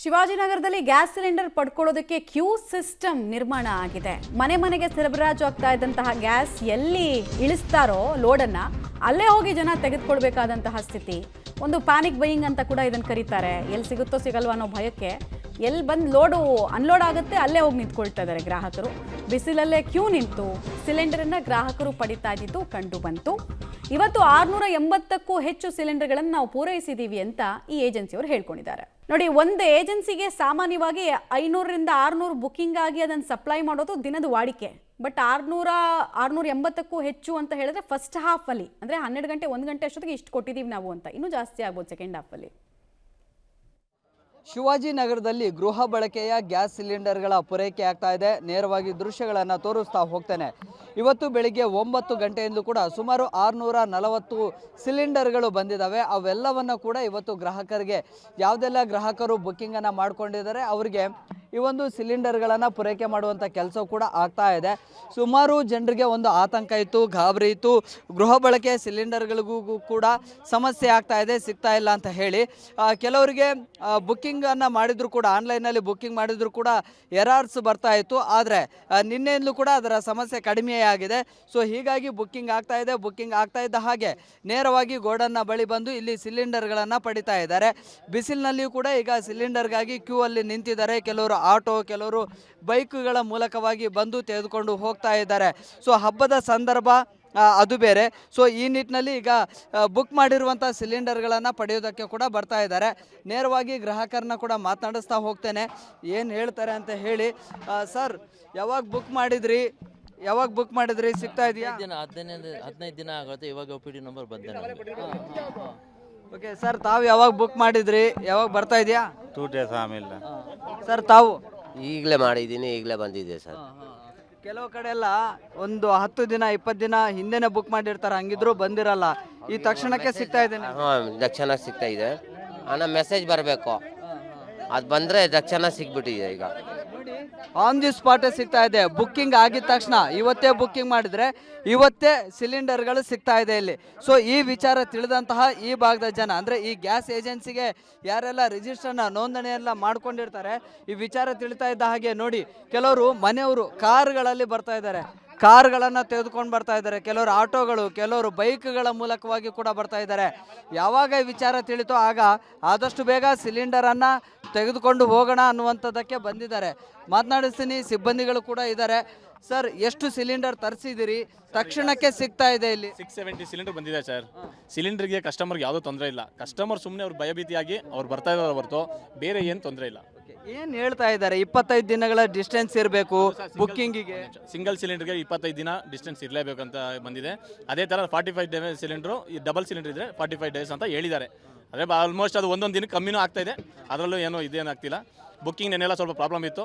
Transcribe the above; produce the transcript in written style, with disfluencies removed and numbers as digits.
ಶಿವಾಜಿನಗರದಲ್ಲಿ gas cylinder ಪಡ್ಕೊಳ್ಳೋದಕ್ಕೆ Q system ನಿರ್ಮಾಣ ಆಗಿದೆ. ಮನೆ ಮನೆಗೆ ಸರಬರಾಜು ಆಗ್ತಾ ಇದ್ದಂತಹ ಗ್ಯಾಸ್ ಎಲ್ಲಿ ಇಳಿಸ್ತಾರೋ ಲೋಡನ್ನ ಅಲ್ಲೇ ಹೋಗಿ ಜನ ತೆಗೆದುಕೊಳ್ಬೇಕಾದಂತಹ ಸ್ಥಿತಿ. ಒಂದು ಪ್ಯಾನಿಕ್ ಬೈಯಿಂಗ್ ಅಂತ ಕೂಡ ಇದನ್ನು ಕರೀತಾರೆ. ಎಲ್ಲಿ ಸಿಗುತ್ತೋ ಸಿಗಲ್ವಾ ಅನ್ನೋ ಭಯಕ್ಕೆ ಎಲ್ಲಿ ಬಂದು ಲೋಡು ಅನ್ಲೋಡ್ ಆಗುತ್ತೆ ಅಲ್ಲೇ ಹೋಗಿ ನಿಂತ್ಕೊಳ್ತಾ ಇದ್ದಾರೆ ಗ್ರಾಹಕರು. ಬಿಸಿಲಲ್ಲೇ ಕ್ಯೂ ನಿಂತು ಸಿಲಿಂಡರನ್ನು ಗ್ರಾಹಕರು ಪಡಿತಾ ಇದ್ದಿದ್ದು ಕಂಡು ಬಂತು. ಇವತ್ತು 680ಕ್ಕೂ ಹೆಚ್ಚು ಸಿಲಿಂಡರ್ಗಳನ್ನು ನಾವು ಪೂರೈಸಿದ್ದೀವಿ ಅಂತ ಈ ಏಜೆನ್ಸಿಯವರು ಹೇಳ್ಕೊಂಡಿದ್ದಾರೆ. ನೋಡಿ, ಒಂದು ಏಜೆನ್ಸಿಗೆ ಸಾಮಾನ್ಯವಾಗಿ 500ರಿಂದ 600 ಬುಕ್ಕಿಂಗ್ ಆಗಿ ಅದನ್ನು ಸಪ್ಲೈ ಮಾಡೋದು ದಿನದ ವಾಡಿಕೆ. ಬಟ್ 680ಕ್ಕೂ ಹೆಚ್ಚು ಅಂತ ಹೇಳಿದ್ರೆ ಫಸ್ಟ್ ಹಾಫಲ್ಲಿ ಅಂದರೆ 12 ಗಂಟೆ 1 ಗಂಟೆ ಅಷ್ಟೊತ್ತಿಗೆ ಇಷ್ಟು ಕೊಟ್ಟಿದ್ದೀವಿ ನಾವು ಅಂತ. ಇನ್ನೂ ಜಾಸ್ತಿ ಆಗ್ಬೋದು ಸೆಕೆಂಡ್ ಹಾಫಲ್ಲಿ. ಶಿವಾಜಿನಗರದಲ್ಲಿ ಗೃಹ ಬಳಕೆಯ ಗ್ಯಾಸ್ ಸಿಲಿಂಡರ್ಗಳ ಪೂರೈಕೆ ಆಗ್ತಾ ಇದೆ. ನೇರವಾಗಿ ದೃಶ್ಯಗಳನ್ನು ತೋರಿಸ್ತಾ ಹೋಗ್ತೇನೆ. ಇವತ್ತು ಬೆಳಿಗ್ಗೆ 9 ಗಂಟೆಯಿಂದಲೂ ಕೂಡ ಸುಮಾರು 640 ಸಿಲಿಂಡರ್ಗಳು ಬಂದಿದ್ದಾವೆ. ಅವೆಲ್ಲವನ್ನು ಕೂಡ ಇವತ್ತು ಗ್ರಾಹಕರಿಗೆ ಯಾವುದೆಲ್ಲ ಗ್ರಾಹಕರು ಬುಕ್ಕಿಂಗನ್ನು ಮಾಡ್ಕೊಂಡಿದ್ದಾರೆ ಅವರಿಗೆ ಈ ಒಂದು ಸಿಲಿಂಡರ್ಗಳನ್ನು ಪೂರೈಕೆ ಮಾಡುವಂಥ ಕೆಲಸ ಕೂಡ ಆಗ್ತಾ ಇದೆ. ಸುಮಾರು ಜನರಿಗೆ ಒಂದು ಆತಂಕ ಇತ್ತು, ಗಾಬರಿ ಇತ್ತು. ಗೃಹ ಬಳಕೆಯ ಸಿಲಿಂಡರ್ಗಳಿಗೂ ಕೂಡ ಸಮಸ್ಯೆ ಆಗ್ತಾ ಇದೆ, ಸಿಗ್ತಾ ಇಲ್ಲ ಅಂತ ಹೇಳಿ ಕೆಲವರಿಗೆ ಬುಕ್ಕಿಂಗನ್ನು ಮಾಡಿದ್ರು ಕೂಡ ಆನ್ಲೈನಲ್ಲಿ ಬುಕ್ಕಿಂಗ್ ಮಾಡಿದ್ರು ಕೂಡ ಎರರ್ಸ್ ಬರ್ತಾ ಇತ್ತು. ಆದರೆ ನಿನ್ನೆಯಿಂದಲೂ ಕೂಡ ಅದರ ಸಮಸ್ಯೆ ಕಡಿಮೆ ಆಗಿದೆ. ಸೊ ಹೀಗಾಗಿ ಬುಕ್ಕಿಂಗ್ ಆಗ್ತಾ ಇದೆ. ಬುಕ್ಕಿಂಗ್ ಆಗ್ತಾ ಇದ್ದ ಹಾಗೆ ನೇರವಾಗಿ ಗೋಡನ್ನ ಬಳಿ ಬಂದು ಇಲ್ಲಿ ಸಿಲಿಂಡರ್ಗಳನ್ನು ಪಡಿತಾ ಇದ್ದಾರೆ. ಬಿಸಿಲಿನಲ್ಲಿಯೂ ಕೂಡ ಈಗ ಸಿಲಿಂಡರ್ಗಾಗಿ ಕ್ಯೂ ಅಲ್ಲಿ ನಿಂತಿದ್ದಾರೆ. ಕೆಲವರು ಆಟೋ, ಕೆಲವರು ಬೈಕ್ಗಳ ಮೂಲಕವಾಗಿ ಬಂದು ತೆಗೆದುಕೊಂಡು ಹೋಗ್ತಾ ಇದ್ದಾರೆ. ಸೊ ಹಬ್ಬದ ಸಂದರ್ಭ ಅದು ಬೇರೆ. ಸೊ ಈ ನಿಟ್ಟಿನಲ್ಲಿ ಈಗ ಬುಕ್ ಮಾಡಿರುವಂಥ ಸಿಲಿಂಡರ್ಗಳನ್ನು ಪಡೆಯೋದಕ್ಕೆ ಕೂಡ ಬರ್ತಾ ಇದ್ದಾರೆ. ನೇರವಾಗಿ ಗ್ರಾಹಕರನ್ನ ಕೂಡ ಮಾತನಾಡಿಸ್ತಾ ಹೋಗ್ತೇನೆ, ಏನು ಹೇಳ್ತಾರೆ ಅಂತ ಹೇಳಿ. ಸರ್, ಯಾವಾಗ ಬುಕ್ ಮಾಡಿದ್ರಿ ಸಿಗ್ತಾ ಇದೆಯಾ? 15 ದಿನ ಆಗುತ್ತೆ. ಇವಾಗ OPD ನಂಬರ್ ಬಂದೆ. ಓಕೆ ಸರ್, ತಾವು ಯಾವಾಗ ಬುಕ್ ಮಾಡಿದ್ರಿ, ಯಾವಾಗ ಬರ್ತಾ ಇದೆಯಾ? 2 days ಆಮೇಲೆ. ಸರ್, ತಾವು ಈಗಲೇ ಮಾಡಿದ್ದೀನಿ, ಈಗಲೇ ಬಂದಿದೆ ಸರ್. ಕೆಲವು ಕಡೆ ಎಲ್ಲ ಒಂದು 10 ದಿನ 20 ದಿನ ಹಿಂದೆನೆ ಬುಕ್ ಮಾಡಿರ್ತಾರೆ, ಹಂಗಿದ್ರು ಬಂದಿರಲ್ಲ. ಈ ತಕ್ಷಣಕ್ಕೆ ಸಿಗ್ತಾ ಇದೆ? ಹಾಂ, ತಕ್ಷಣ ಸಿಗ್ತಾ ಇದೆ. ಅಣ್ಣ ಮೆಸೇಜ್ ಬರಬೇಕು, ಅದು ಬಂದರೆ ತಕ್ಷಣ ಸಿಗ್ಬಿಟ್ಟಿದೆ. ಈಗ ಆನ್ ದಿ ಸ್ಪಾಟೇ ಸಿಗ್ತಾ ಇದೆ. ಬುಕ್ಕಿಂಗ್ ಆಗಿದ ತಕ್ಷಣ ಇವತ್ತೇ ಬುಕ್ಕಿಂಗ್ ಮಾಡಿದ್ರೆ ಇವತ್ತೇ ಸಿಲಿಂಡರ್ಗಳು ಸಿಗ್ತಾ ಇದೆ ಇಲ್ಲಿ. ಸೊ ಈ ವಿಚಾರ ತಿಳಿದಂತಹ ಈ ಭಾಗದ ಜನ, ಅಂದರೆ ಈ ಗ್ಯಾಸ್ ಏಜೆನ್ಸಿಗೆ ಯಾರೆಲ್ಲ ರಿಜಿಸ್ಟರ್ನ ನೋಂದಣಿ ಎಲ್ಲ ಮಾಡ್ಕೊಂಡಿರ್ತಾರೆ, ಈ ವಿಚಾರ ತಿಳಿತಾ ಇದ್ದ ಹಾಗೆ ನೋಡಿ ಕೆಲವರು ಮನೆಯವರು ಕಾರುಗಳಲ್ಲಿ ಬರ್ತಾ ಇದ್ದಾರೆ, ಕಾರುಗಳನ್ನು ತೆಗೆದುಕೊಂಡು ಬರ್ತಾ ಇದ್ದಾರೆ. ಕೆಲವರು ಆಟೋಗಳು, ಕೆಲವರು ಬೈಕ್ಗಳ ಮೂಲಕವಾಗಿ ಕೂಡ ಬರ್ತಾ ಇದ್ದಾರೆ. ಯಾವಾಗ ಈ ವಿಚಾರ ತಿಳಿತೋ ಆಗ ಆದಷ್ಟು ಬೇಗ ಸಿಲಿಂಡರನ್ನು ತೆಗೆದುಕೊಂಡು ಹೋಗೋಣ ಅನ್ನುವಂಥದ್ದಕ್ಕೆ ಬಂದಿದ್ದಾರೆ. ಮಾತನಾಡಿಸ್ತೀನಿ, ಸಿಬ್ಬಂದಿಗಳು ಕೂಡ ಇದ್ದಾರೆ. ಸರ್, ಎಷ್ಟು ಸಿಲಿಂಡರ್ ತರಿಸಿದಿರಿ? ತಕ್ಷಣಕ್ಕೆ ಸಿಗ್ತಾ ಇದೆ ಇಲ್ಲಿ? 670 ಸಿಲಿಂಡರ್ ಬಂದಿದೆ ಸರ್. ಸಿಲಿಂಡರ್ಗೆ ಕಸ್ಟಮರ್ಗೆ ಯಾವುದೂ ತೊಂದರೆ ಇಲ್ಲ. ಕಸ್ಟಮರ್ ಸುಮ್ಮನೆ ಅವ್ರು ಭಯಭೀತಿಯಾಗಿ ಅವ್ರು ಬರ್ತಾ ಇದ್ದಾರೆ ಹೊರತು ಬೇರೆ ಏನು ತೊಂದರೆ ಇಲ್ಲ. ಏನು ಹೇಳ್ತಾ ಇದ್ದಾರೆ? 25 ದಿನಗಳ ಡಿಸ್ಟೆನ್ಸ್ ಇರಬೇಕು ಬುಕ್ಕಿಂಗಿಗೆ. ಸಿಂಗಲ್ ಸಿಲಿಂಡರ್ಗೆ 25 ದಿನ ಡಿಸ್ಟೆನ್ಸ್ ಇರಲೇಬೇಕಂತ ಬಂದಿದೆ. ಅದೇ ಥರ 45 ಡೇಸ್ ಸಿಲಿಂಡ್ರು, ಈ ಡಬಲ್ ಸಿಲಿಂಡರ್ ಇದ್ದರೆ 45 ಡೇಸ್ ಅಂತ ಹೇಳಿದ್ದಾರೆ. ಅದೇ ಆಲ್ಮೋಸ್ಟ್ ಅದು ಒಂದೊಂದು ದಿನಕ್ಕೆ ಕಮ್ಮಿನೂ ಆಗ್ತಾ ಇದೆ. ಅದರಲ್ಲೂ ಏನೋ ಇದೇನಾಗ್ತಿಲ್ಲ. ಬುಕ್ಕಿಂಗ್ ನೆನ್ನೆಲ್ಲ ಸ್ವಲ್ಪ ಪ್ರಾಬ್ಲಮ್ ಇತ್ತು.